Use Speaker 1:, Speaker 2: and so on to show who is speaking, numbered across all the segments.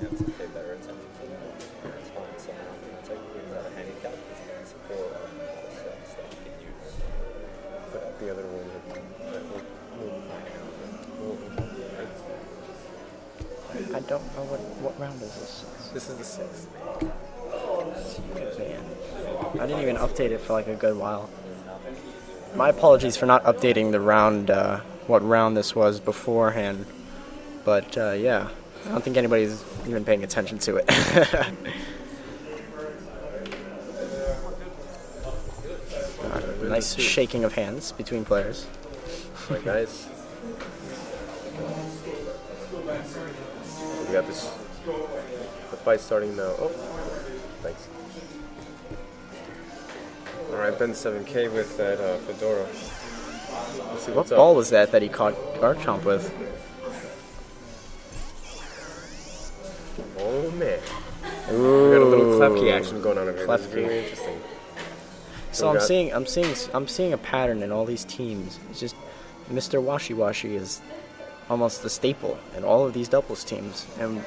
Speaker 1: have to pay better attention to that. It's fine. So now, technically, he's at a handicap because he has 4 sets that he can use.
Speaker 2: But the other one,
Speaker 3: I don't know what round is this.
Speaker 2: this is the 6th.
Speaker 3: Man, I didn't even update it for like a good while. My apologies for not updating the round, what round this was beforehand. But yeah, I don't think anybody's even paying attention to it. Nice shaking of hands between players.
Speaker 2: Alright, guys. We got this. The fight starting now. Oh, thanks. Alright, Ben7K with that Fedora. Let's see
Speaker 3: What
Speaker 2: what's
Speaker 3: ball
Speaker 2: up.
Speaker 3: was that he caught Garchomp with?
Speaker 2: Oh man.
Speaker 3: Ooh,
Speaker 2: We got a little Klefki action going on over here. This is
Speaker 3: Klefki.
Speaker 2: really interesting.
Speaker 3: So
Speaker 2: we
Speaker 3: I'm seeing a pattern in all these teams. It's just Mr. Washi Washi is almost the staple in all of these doubles teams. And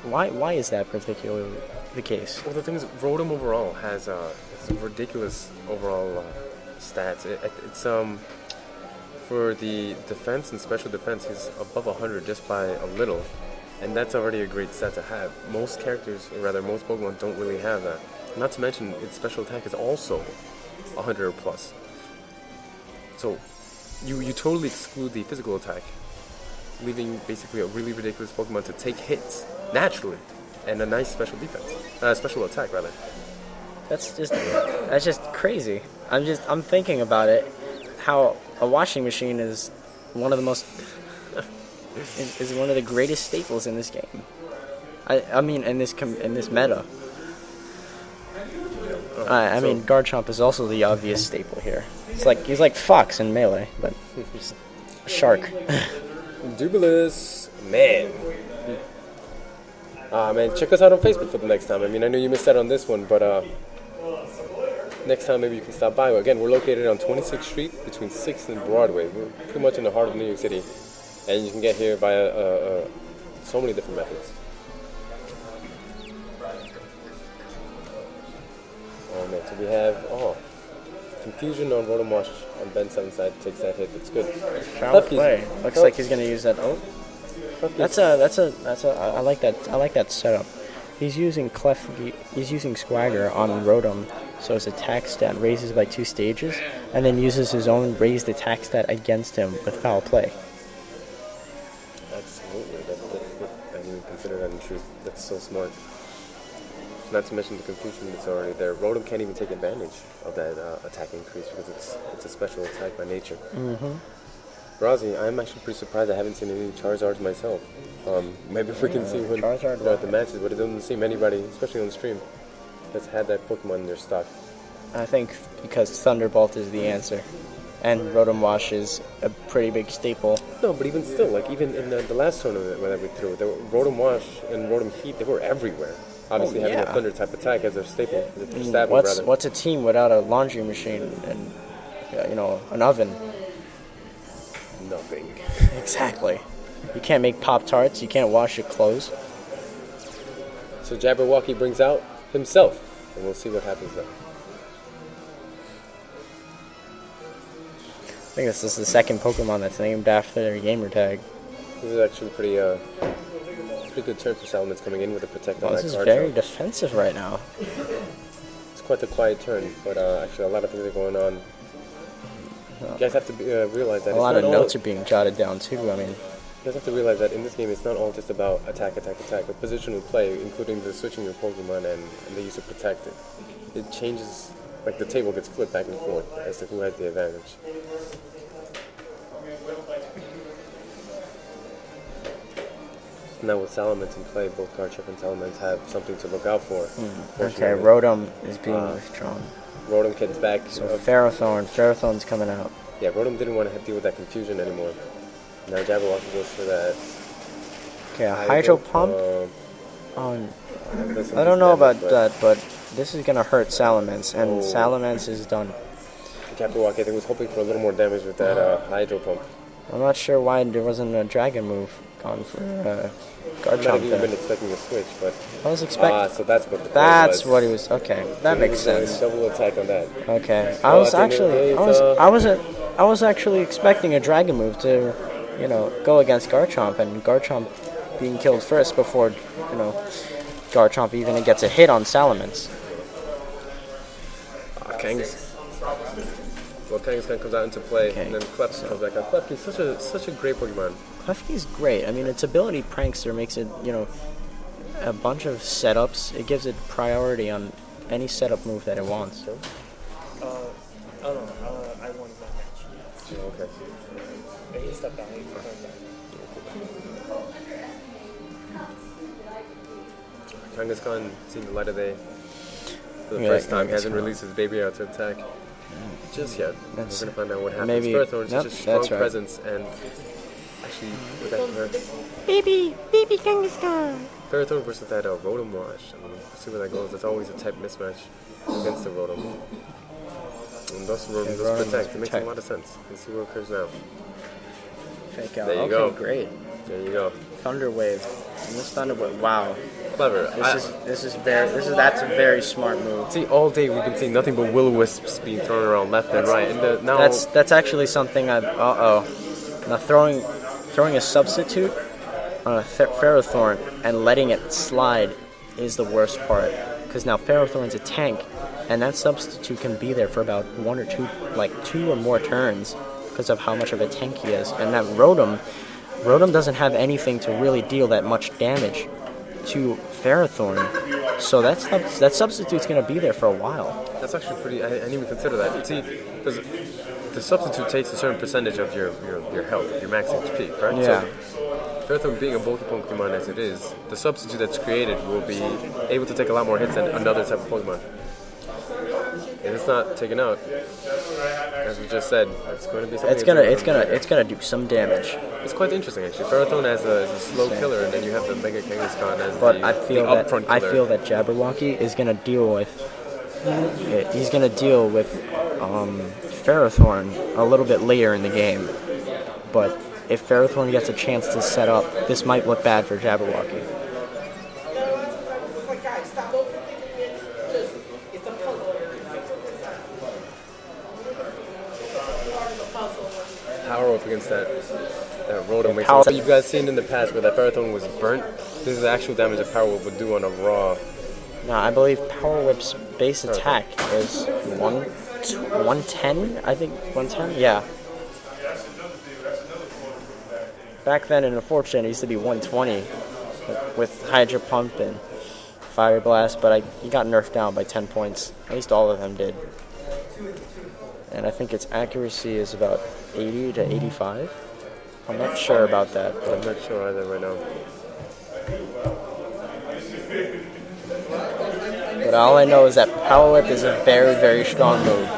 Speaker 3: why is that particularly the case?
Speaker 2: Well, the thing is, Rotom overall has it's ridiculous overall stats. It's for the defense and special defense, he's above 100 just by a little, and that's already a great stat to have. Most characters, or rather most Pokemon, don't really have that. Not to mention, its special attack is also 100 or plus. So you totally exclude the physical attack, leaving basically a really ridiculous Pokemon to take hits naturally, and a nice special defense, special attack rather.
Speaker 3: That's just crazy. I'm thinking about it, how a washing machine is one of the most is one of the greatest staples in this game. I mean in this meta. I mean Garchomp is also the obvious staple here. He's like Fox in Melee, but just a shark.
Speaker 2: Dubulus, man. Man, check us out on Facebook for the next time. I mean, I know you missed out on this one, but next time maybe you can stop by. Again, we're located on 26th Street between 6th and Broadway. We're pretty much in the heart of New York City, and you can get here via so many different methods. Oh man, so we have confusion on Rotom Wash on Ben7 side, takes that hit. That's good.
Speaker 3: Foul play. Looks like he's gonna use that. Oh, that's a. I like that. I like that setup. He's using He's using Swagger on Rotom, so his attack stat raises by 2 stages, and then uses his own raised attack stat against him with foul play.
Speaker 2: Absolutely. I didn't even consider that in truth. That's so smart. Not to mention the confusion that's already there. Rotom can't even take advantage of that attack increase because it's a special attack by nature.
Speaker 3: Mm-hmm.
Speaker 2: Razi, I'm actually pretty surprised I haven't seen any Charizards myself. Maybe we can see when
Speaker 3: Charizard
Speaker 2: throughout the matches, but it doesn't seem anybody, especially on stream, that's had that Pokemon in their stock.
Speaker 3: I think because Thunderbolt is the answer, and Rotom Wash is a pretty big staple.
Speaker 2: No, but even still, like even in the last tournament that we threw, there were Rotom Wash and Rotom Heat, they were everywhere. Obviously, having a Thunder type attack as their staple,
Speaker 3: What's a team without a laundry machine and an oven?
Speaker 2: Nothing.
Speaker 3: Exactly. You can't make Pop-Tarts. You can't wash your clothes.
Speaker 2: So Jabberwocky brings out himself, and we'll see what happens there.
Speaker 3: I think this is the second Pokemon that's named after their gamer tag.
Speaker 2: This is actually pretty good turn for Salamence coming in with a Protect on that card.
Speaker 3: This is very defensive right now.
Speaker 2: It's quite a quiet turn, but actually a lot of things are going on. You guys have to realize that
Speaker 3: a lot of notes are being jotted down too. I mean,
Speaker 2: you guys have to realize that in this game, it's not all just about attack, but positional play, including the switching your Pokemon and the use of Protect. It changes, like the table gets flipped back and forth as to who has the advantage. Now with Salamence in play, both Garchomp and Salamence have something to look out for.
Speaker 3: Okay, Rotom is being withdrawn.
Speaker 2: Rotom gets back.
Speaker 3: So Ferrothorn's coming out.
Speaker 2: Yeah, Rotom didn't want to deal with that confusion anymore. Now Jabberwocky goes for that.
Speaker 3: Okay, a Hydro Pump. I don't know about that, but this is gonna hurt Salamence, and Salamence is done.
Speaker 2: Jabberwocky, I think, was hoping for a little more damage with that Hydro Pump.
Speaker 3: I'm not sure why there wasn't a dragon move gone for guard
Speaker 2: I've
Speaker 3: chomp
Speaker 2: even
Speaker 3: there.
Speaker 2: been expecting a switch, but
Speaker 3: I was expecting.
Speaker 2: so that's what the play
Speaker 3: That's
Speaker 2: was.
Speaker 3: what he was. Okay, that makes sense.
Speaker 2: Double attack on that.
Speaker 3: Okay,
Speaker 2: Well, at the end of the day,
Speaker 3: I was actually expecting a dragon move to, you know, go against Garchomp, and Garchomp being killed first before, you know, Garchomp even gets a hit on Salamence.
Speaker 2: Kangaskhan comes out into play,
Speaker 3: Okay,
Speaker 2: and then Klefki comes back out. Klefki's such a great Pokemon.
Speaker 3: Klefki's great. I mean, its ability Prankster makes it, you know, a bunch of setups. It gives it priority on any setup move that it wants.
Speaker 1: I won that match.
Speaker 2: Oh, okay.
Speaker 1: But he stepped down. He turned down.
Speaker 2: Kangaskhan seen the light of day for the
Speaker 3: Yeah,
Speaker 2: first time. He hasn't
Speaker 3: Kangaskhan.
Speaker 2: released his baby out to attack just yet. We're
Speaker 3: That's-
Speaker 2: gonna find out what happens.
Speaker 3: maybe-
Speaker 2: Ferrothorn's
Speaker 3: yep,
Speaker 2: such a strong
Speaker 3: that's right.
Speaker 2: presence, and actually, with that
Speaker 3: Baby Kangaskhan.
Speaker 2: Ferrothorn versus that Rotom Wash. I mean, we'll see where that goes. That's always a type mismatch against the Rotom. And those Rotom
Speaker 3: Rotom
Speaker 2: does protect.
Speaker 3: does
Speaker 2: It makes a
Speaker 3: protect.
Speaker 2: lot of sense. Let's see what occurs now.
Speaker 3: Fake out.
Speaker 2: There you
Speaker 3: Okay,
Speaker 2: go.
Speaker 3: great.
Speaker 2: There you go.
Speaker 3: Thunder Wave. And this Thunder Wave. Wow.
Speaker 2: Clever.
Speaker 3: That's a very smart move.
Speaker 2: See, all day we've been seeing nothing but will-o-wisps being thrown around left and right, and now
Speaker 3: That's actually something I've. Now throwing a substitute on a Ferrothorn and letting it slide is the worst part, because now Ferrothorn's a tank, and that substitute can be there for about two or more turns because of how much of a tank he is. And that Rotom doesn't have anything to really deal that much damage to Ferrothorn, so that substitute's gonna be there for a while.
Speaker 2: that's actually pretty. I didn't even consider that. See, because the substitute takes a certain percentage of your health, your max HP, correct?
Speaker 3: Yeah.
Speaker 2: So, Ferrothorn being a bulky Pokemon as it is, the substitute that's created will be able to take a lot more hits than another type of Pokemon. If it's not taken out, as we just said, it's going to be something.
Speaker 3: It's gonna do some damage.
Speaker 2: It's quite interesting actually. Ferrothorn as a slow killer, and then you have the Mega Kangaskhan as
Speaker 3: But
Speaker 2: the
Speaker 3: I feel
Speaker 2: upfront
Speaker 3: that
Speaker 2: killer.
Speaker 3: Jabberwocky is gonna deal with. He's gonna deal with Ferrothorn a little bit later in the game. But if Ferrothorn gets a chance to set up, this might look bad for Jabberwocky.
Speaker 2: Power up against that Rotom.
Speaker 3: Power-
Speaker 2: So you guys seen in the past where that Ferrothorn was burnt? This is the actual damage that Power Whip would do on a raw.
Speaker 3: Now I believe Power Whip's base attack is 110. I think 110. Yeah. Back then in the 4th gen, it used to be 120 with Hydro Pump and Fire Blast, but he got nerfed down by 10 points. At least all of them did. And I think its accuracy is about 80 to 85. I'm not sure about that,
Speaker 2: I'm
Speaker 3: but
Speaker 2: not sure either right now.
Speaker 3: all I know is that Power Whip is a very, very strong move.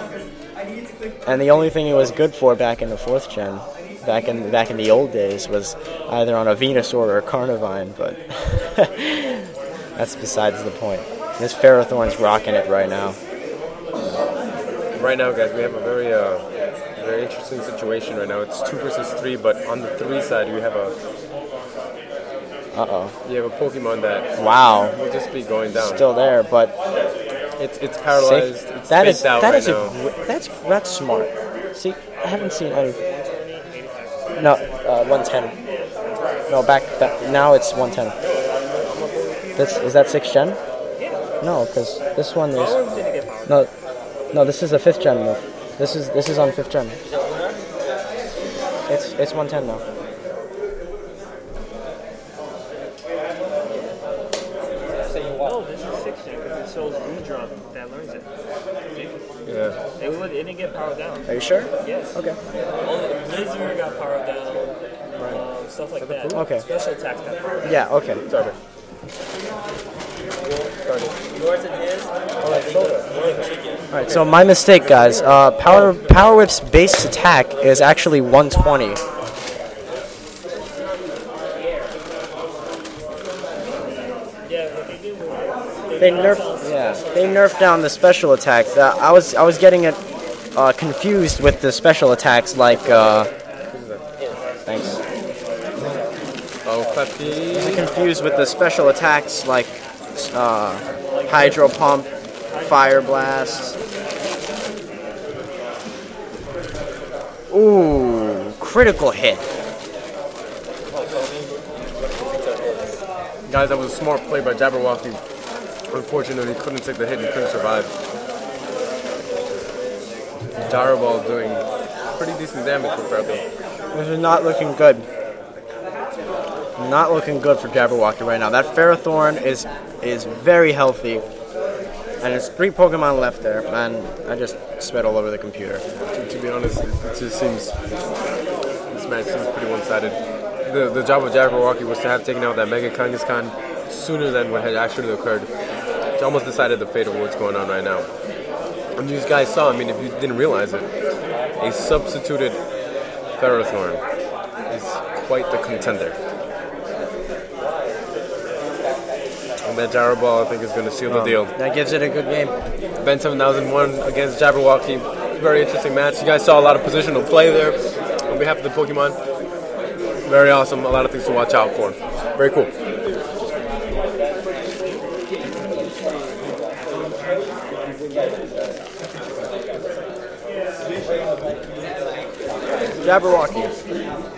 Speaker 3: And the only thing it was good for back in the 4th gen, back in the old days, was either on a Venusaur or a Carnivine, but that's besides the point. This Ferrothorn's rocking it right now.
Speaker 2: Right now, guys, we have a very interesting situation right now. It's 2 versus 3, but on the 3 side, you have a Pokemon that will just be going down.
Speaker 3: Still there, but
Speaker 2: it's paralyzed.
Speaker 3: safe.
Speaker 2: It's
Speaker 3: That is
Speaker 2: spaced out
Speaker 3: that
Speaker 2: right
Speaker 3: is
Speaker 2: now.
Speaker 3: that's smart. See, I haven't seen any. No, 110. No, back now it's 110. Is that 6th gen? No, because this one is no. This is a 5th gen move. This is on 5th gen. It's 110 now.
Speaker 1: No, this is 6th gen because it shows Boondrum that learns it.
Speaker 2: Yeah.
Speaker 1: It didn't get powered down.
Speaker 3: Are you sure?
Speaker 1: Yes.
Speaker 3: Okay.
Speaker 1: Only Blizzard got powered down. Stuff like that.
Speaker 3: Okay.
Speaker 1: Special attacks got powered down.
Speaker 3: Yeah. Okay.
Speaker 2: Sorry.
Speaker 1: Yours and his.
Speaker 3: All right. So my mistake, guys. Power Whip's base attack is actually 120.
Speaker 1: Yeah, what they did was
Speaker 3: They nerfed down the special attack. I was getting it confused with the special attacks like Thanks.
Speaker 2: Oh, Klefki.
Speaker 3: These are confused with the special attacks like Hydro Pump, Fire Blast. Ooh, critical hit.
Speaker 2: Guys, that was a smart play by Jabberwocky. Unfortunately, he couldn't take the hit and couldn't survive. Gyro Ball doing pretty decent damage for Ferrothorn.
Speaker 3: This is not looking good. Not looking good for Jabberwocky right now. That Ferrothorn is very healthy. And there's 3 Pokemon left there, and I just spit all over the computer.
Speaker 2: To be honest, it just seems this match seems pretty one-sided. The job of Jabberwocky was to have taken out that Mega Kangaskhan sooner than what had actually occurred. It almost decided the fate of what's going on right now. And these guys saw, I mean, if you didn't realize it, a substituted Ferrothorn is quite the contender. And that Gyro Ball, I think, is going to seal the deal.
Speaker 3: That gives it a good game.
Speaker 2: Ben7000 won against Jabberwocky. Very interesting match. You guys saw a lot of positional play there on behalf of the Pokemon. Very awesome. A lot of things to watch out for. Very cool.
Speaker 3: Jabberwocky.